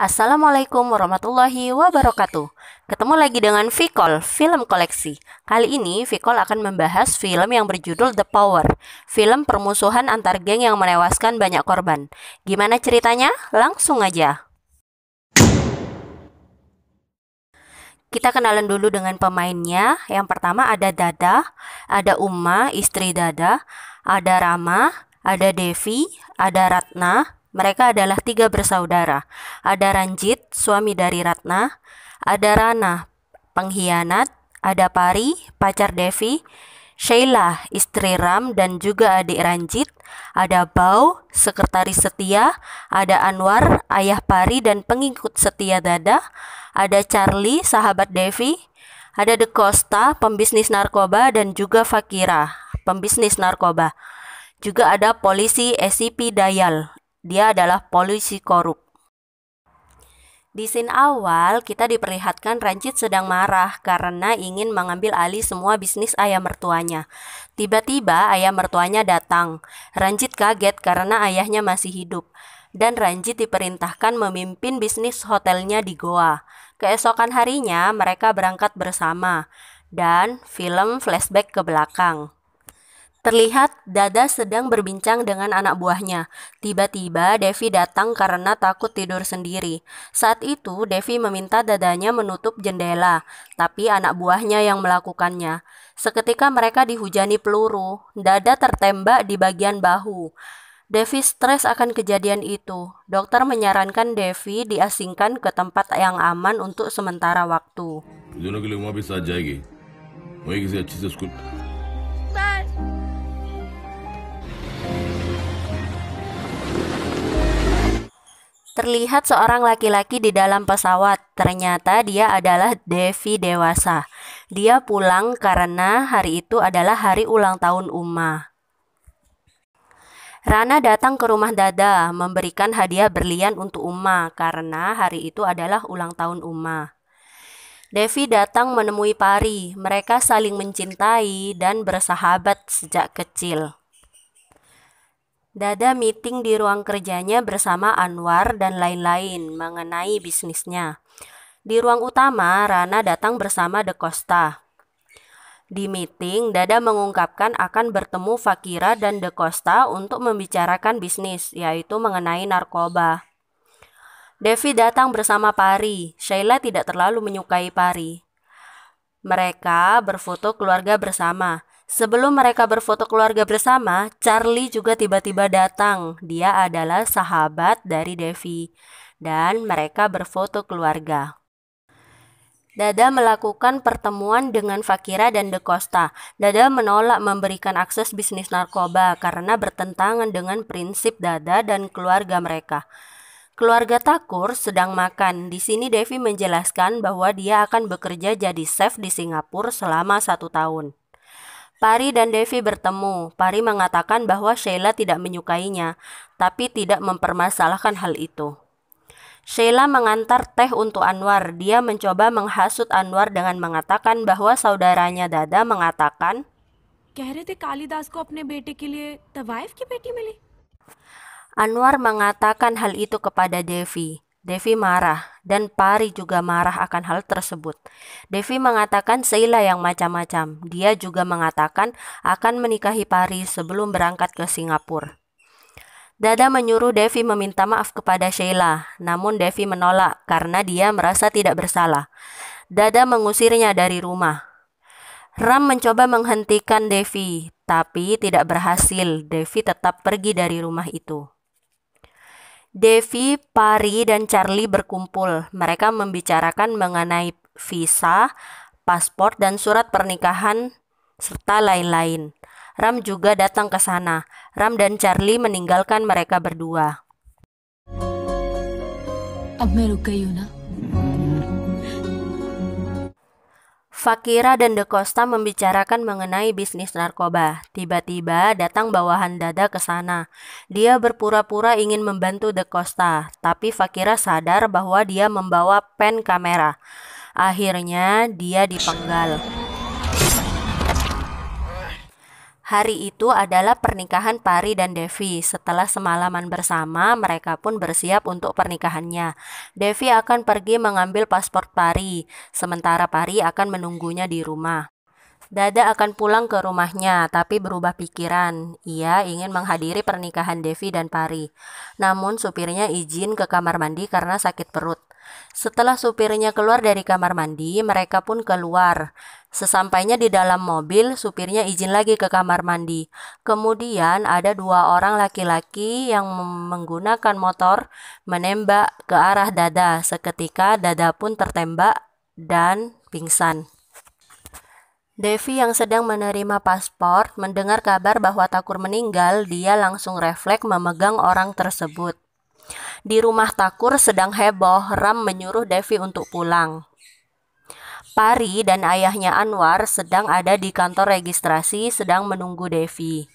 Assalamualaikum warahmatullahi wabarakatuh. Ketemu lagi dengan Vicol, film koleksi. Kali ini Vicol akan membahas film yang berjudul The Power, film permusuhan antar geng yang menewaskan banyak korban. Gimana ceritanya? Langsung aja. Kita kenalan dulu dengan pemainnya. Yang pertama ada Dada, ada Uma, istri Dada, ada Rama, ada Devi, ada Ratna. Mereka adalah tiga bersaudara. Ada Ranjit, suami dari Ratna, ada Rana, pengkhianat, ada Pari, pacar Devi, Sheila, istri Ram dan juga adik Ranjit, ada Bau, sekretaris setia, ada Anwar, ayah Pari dan pengikut setia Dada, ada Charlie, sahabat Devi, ada De Costa, pembisnis narkoba dan juga Fakira, pembisnis narkoba. Juga ada polisi SCP Dayal, dia adalah polisi korup. Di scene awal, kita diperlihatkan Ranjit sedang marah karena ingin mengambil alih semua bisnis ayah mertuanya. Tiba-tiba ayah mertuanya datang. Ranjit kaget karena ayahnya masih hidup. Dan Ranjit diperintahkan memimpin bisnis hotelnya di Goa. Keesokan harinya, mereka berangkat bersama. Dan film flashback ke belakang. Terlihat Dada sedang berbincang dengan anak buahnya. Tiba-tiba Devi datang karena takut tidur sendiri. Saat itu Devi meminta Dadanya menutup jendela, tapi anak buahnya yang melakukannya. Seketika mereka dihujani peluru. Dada tertembak di bagian bahu. Devi stres akan kejadian itu. Dokter menyarankan Devi diasingkan ke tempat yang aman untuk sementara waktu. Terlihat seorang laki-laki di dalam pesawat. Ternyata dia adalah Devi dewasa. Dia pulang karena hari itu adalah hari ulang tahun Uma. Rana datang ke rumah Dada memberikan hadiah berlian untuk Uma karena hari itu adalah ulang tahun Uma. Devi datang menemui Pari. Mereka saling mencintai dan bersahabat sejak kecil. Dada meeting di ruang kerjanya bersama Anwar dan lain-lain mengenai bisnisnya. Di ruang utama, Rana datang bersama De Costa. Di meeting, Dada mengungkapkan akan bertemu Fakira dan De Costa untuk membicarakan bisnis, yaitu mengenai narkoba. Devi datang bersama Pari. Sheila tidak terlalu menyukai Pari. Mereka berfoto keluarga bersama. Sebelum mereka berfoto keluarga bersama, Charlie juga tiba-tiba datang. Dia adalah sahabat dari Devi. Dan mereka berfoto keluarga. Dada melakukan pertemuan dengan Fakira dan De Costa. Dada menolak memberikan akses bisnis narkoba karena bertentangan dengan prinsip Dada dan keluarga mereka. Keluarga Thakur sedang makan. Di sini Devi menjelaskan bahwa dia akan bekerja jadi chef di Singapura selama 1 tahun. Pari dan Devi bertemu. Pari mengatakan bahwa Sheila tidak menyukainya, tapi tidak mempermasalahkan hal itu. Sheila mengantar teh untuk Anwar. Dia mencoba menghasut Anwar dengan mengatakan bahwa saudaranya Dada mengatakan, कह रहे थे कालिदास को अपने बेटे के लिए तवाइफ की बेटी मिली. Anwar mengatakan hal itu kepada Devi. Devi marah dan Pari juga marah akan hal tersebut. Devi mengatakan Sheila yang macam-macam. Dia juga mengatakan akan menikahi Pari sebelum berangkat ke Singapura. Dada menyuruh Devi meminta maaf kepada Sheila, namun Devi menolak karena dia merasa tidak bersalah. Dada mengusirnya dari rumah. Ram mencoba menghentikan Devi, tapi tidak berhasil. Devi tetap pergi dari rumah itu. Devi, Pari, dan Charlie berkumpul. Mereka membicarakan mengenai visa, paspor, dan surat pernikahan, serta lain-lain. Ram juga datang ke sana. Ram dan Charlie meninggalkan mereka berdua. अब मैं रुक गई हूं ना. Fakira dan De Costa membicarakan mengenai bisnis narkoba. Tiba-tiba datang bawahan Dada ke sana. Dia berpura-pura ingin membantu De Costa, tapi Fakira sadar bahwa dia membawa pen kamera. Akhirnya dia dipenggal. Hari itu adalah pernikahan Pari dan Devi. Setelah semalaman bersama, mereka pun bersiap untuk pernikahannya. Devi akan pergi mengambil paspor Pari, sementara Pari akan menunggunya di rumah. Dada akan pulang ke rumahnya, tapi berubah pikiran. Ia ingin menghadiri pernikahan Devi dan Pari. Namun supirnya izin ke kamar mandi karena sakit perut. Setelah supirnya keluar dari kamar mandi, mereka pun keluar. Sesampainya di dalam mobil, supirnya izin lagi ke kamar mandi. Kemudian ada 2 orang laki-laki yang menggunakan motor menembak ke arah Dada. Seketika Dada pun tertembak dan pingsan. Devi yang sedang menerima paspor mendengar kabar bahwa Thakur meninggal, dia langsung refleks memegang orang tersebut. Di rumah Thakur sedang heboh, Ram menyuruh Devi untuk pulang. Pari dan ayahnya Anwar sedang ada di kantor registrasi sedang menunggu Devi.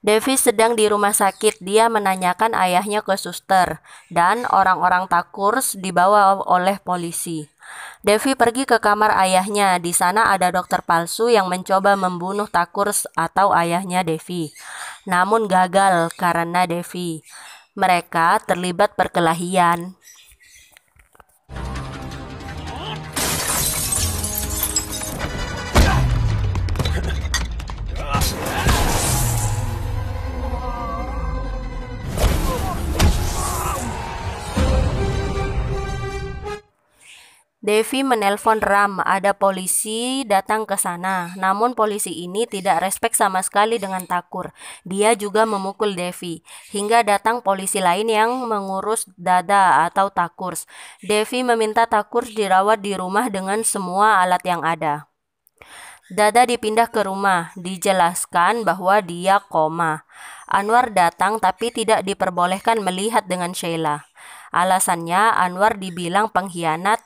Devi sedang di rumah sakit, dia menanyakan ayahnya ke suster, dan orang-orang Thakur dibawa oleh polisi. Devi pergi ke kamar ayahnya. Di sana ada dokter palsu yang mencoba membunuh Thakur atau ayahnya Devi. Namun gagal karena Devi. Mereka terlibat perkelahian. Devi menelpon Ram, ada polisi datang ke sana. Namun polisi ini tidak respek sama sekali dengan Thakur. Dia juga memukul Devi. Hingga datang polisi lain yang mengurus Dada atau Thakur. Devi meminta Thakur dirawat di rumah dengan semua alat yang ada. Dada dipindah ke rumah, dijelaskan bahwa dia koma. Anwar datang tapi tidak diperbolehkan melihat dengan Sheila. Alasannya Anwar dibilang pengkhianat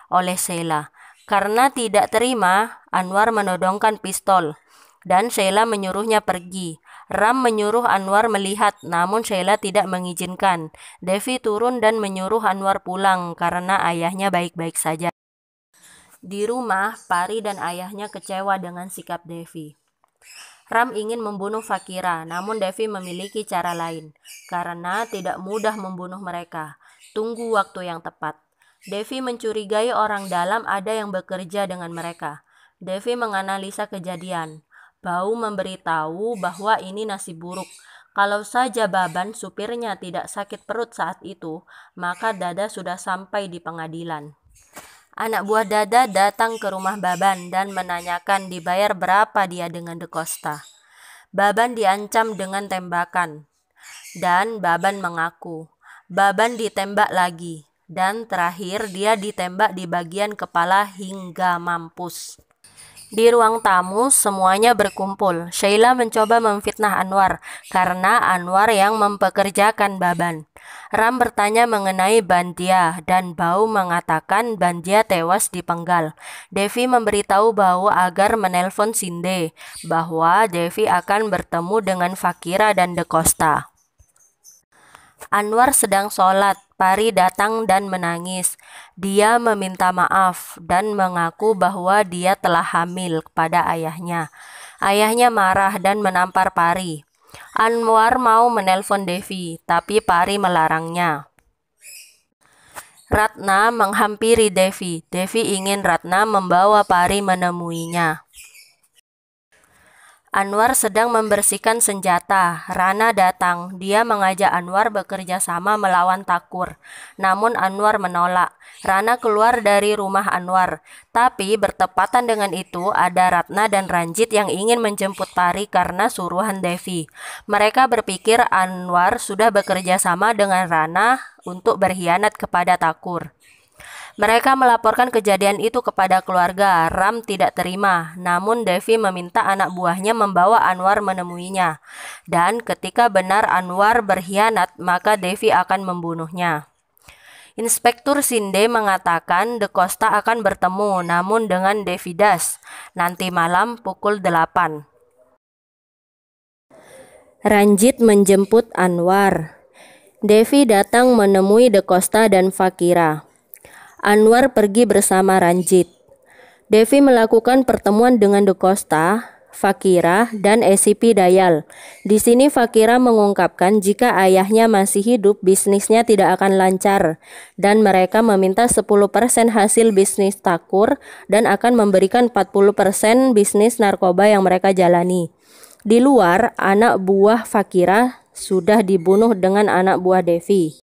oleh Sheila. Karena tidak terima, Anwar menodongkan pistol dan Sheila menyuruhnya pergi. Ram menyuruh Anwar melihat, namun Sheila tidak mengizinkan. Devi turun dan menyuruh Anwar pulang karena ayahnya baik-baik saja. Di rumah, Pari dan ayahnya kecewa dengan sikap Devi. Ram ingin membunuh Fakira, namun Devi memiliki cara lain. Karena tidak mudah membunuh mereka. Tunggu waktu yang tepat. Devi mencurigai orang dalam ada yang bekerja dengan mereka. Devi menganalisa kejadian. Bau memberitahu bahwa ini nasib buruk. Kalau saja Baban, supirnya, tidak sakit perut saat itu, maka Dada sudah sampai di pengadilan. Anak buah Dada datang ke rumah Baban dan menanyakan dibayar berapa dia dengan De Costa. Baban diancam dengan tembakan. Dan Baban mengaku. Baban ditembak lagi. Dan terakhir dia ditembak di bagian kepala hingga mampus. Di ruang tamu semuanya berkumpul. Sheila mencoba memfitnah Anwar karena Anwar yang mempekerjakan Baban. Ram bertanya mengenai Bandia dan Bau mengatakan Bandia tewas dipenggal. Devi memberitahu Bau agar menelpon Sinde bahwa Devi akan bertemu dengan Fakira dan De Costa. Anwar sedang sholat. Pari datang dan menangis. Dia meminta maaf dan mengaku bahwa dia telah hamil kepada ayahnya. Ayahnya marah dan menampar Pari. Anwar mau menelpon Devi, tapi Pari melarangnya. Ratna menghampiri Devi. Devi ingin Ratna membawa Pari menemuinya. Anwar sedang membersihkan senjata. Rana datang. Dia mengajak Anwar bekerja sama melawan Thakur. Namun Anwar menolak. Rana keluar dari rumah Anwar. Tapi bertepatan dengan itu ada Ratna dan Ranjit yang ingin menjemput Pari karena suruhan Devi. Mereka berpikir Anwar sudah bekerja sama dengan Rana untuk berkhianat kepada Thakur. Mereka melaporkan kejadian itu kepada keluarga. Ram tidak terima, namun Devi meminta anak buahnya membawa Anwar menemuinya. Dan ketika benar Anwar berkhianat, maka Devi akan membunuhnya. Inspektur Sinde mengatakan De Costa akan bertemu, namun dengan Devi Das, nanti malam pukul 8. Ranjit menjemput Anwar. Devi datang menemui De Costa dan Fakira. Anwar pergi bersama Ranjit. Devi melakukan pertemuan dengan De Costa. Fakira, dan SCP Dayal. Di sini Fakira mengungkapkan jika ayahnya masih hidup, bisnisnya tidak akan lancar, dan mereka meminta 10% hasil bisnis Takur dan akan memberikan 40% bisnis narkoba yang mereka jalani. Di luar, anak buah Fakira sudah dibunuh dengan anak buah Devi.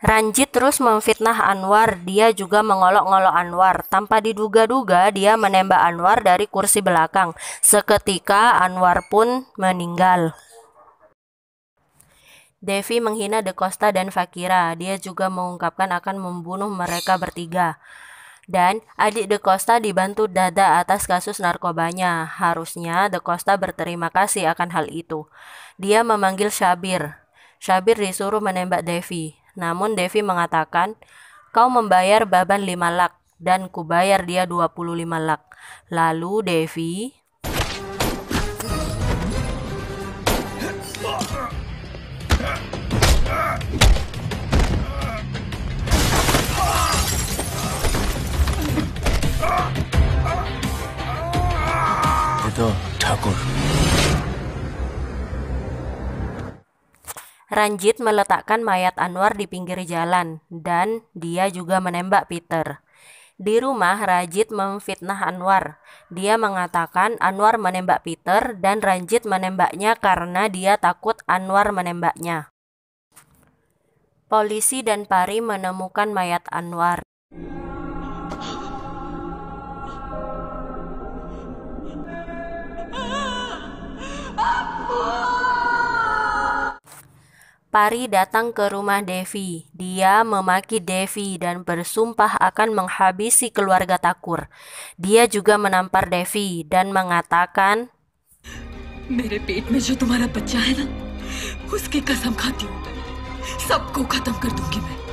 Ranjit terus memfitnah Anwar. Dia juga mengolok-ngolok Anwar. Tanpa diduga-duga, dia menembak Anwar dari kursi belakang. Seketika Anwar pun meninggal. Devi menghina De Costa dan Fakira. Dia juga mengungkapkan akan membunuh mereka bertiga. Dan adik De Costa dibantu Dada atas kasus narkobanya. Harusnya De Costa berterima kasih akan hal itu. Dia memanggil Syabir. Syabir disuruh menembak Devi. Namun Devi mengatakan, kau membayar Baban 5 lak dan kubayar dia 25 lak. Lalu Devi itu Thakur. Ranjit meletakkan mayat Anwar di pinggir jalan dan dia juga menembak Peter. Di rumah, Ranjit memfitnah Anwar. Dia mengatakan Anwar menembak Peter dan Ranjit menembaknya karena dia takut Anwar menembaknya. Polisi dan Pari menemukan mayat Anwar. Pari datang ke rumah Devi. Dia memaki Devi dan bersumpah akan menghabisi keluarga Thakur. Dia juga menampar Devi dan mengatakan, मेरे पेट में जो तुम्हारा बच्चा है ना, उसकी कसम खाती हूँ मैं, सबको खत्म कर दूंगी मैं.